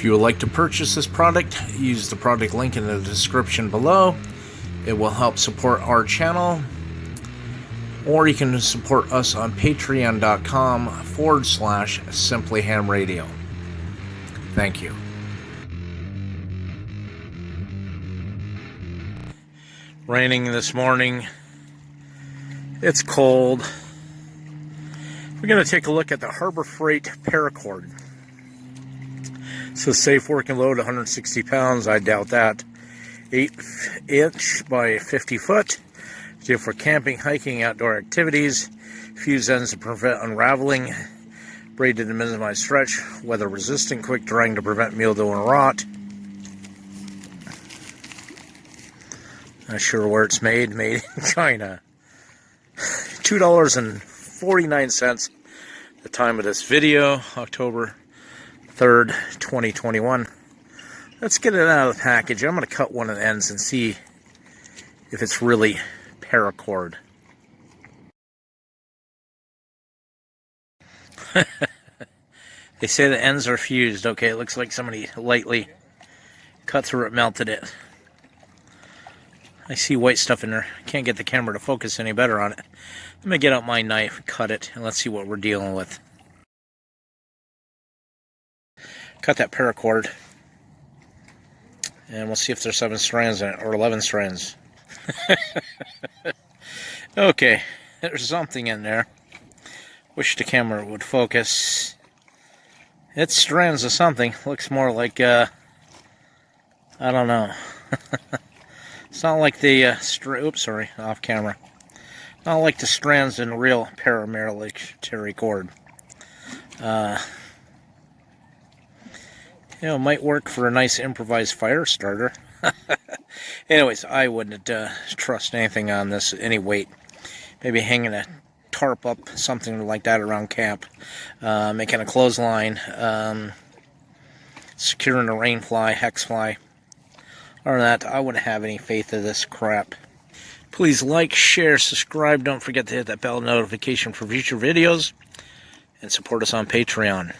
If you would like to purchase this product, use the product link in the description below. It will help support our channel. Or you can support us on patreon.com/simplyhamradio. Thank you. Raining this morning. It's cold. We're going to take a look at the Harbor Freight Paracord. So safe working load, 160 pounds. I doubt that. 8-inch by 50 foot. Good for camping, hiking, outdoor activities. Fused ends to prevent unraveling. Braided to minimize stretch. Weather resistant, quick drying to prevent mildew and rot. Not sure where it's made. Made in China. $2.49. The time of this video, October 3rd, 2021. Let's get it out of the package. I'm going to cut one of the ends and see if it's really paracord. They say the ends are fused. Okay, it looks like somebody lightly cut through it, melted it. I see white stuff in there. Can't get the camera to focus any better on it. I'm going to get out my knife, cut it, and let's see what we're dealing with. Cut that paracord. And we'll see if there's 7 strands in it, or 11 strands. Okay, there's something in there. Wish the camera would focus. It's strands of something. Looks more like, I don't know. It's not like the, oops, sorry, off camera. Not like the strands in real paramilitary cord. You know, might work for a nice improvised fire starter. Anyways, I wouldn't trust anything on this, any weight. Maybe hanging a tarp up, something like that around camp. Making a clothesline. Securing a rain fly, hex fly. Other than that, I wouldn't have any faith in this crap. Please like, share, subscribe. Don't forget to hit that bell notification for future videos. And support us on Patreon.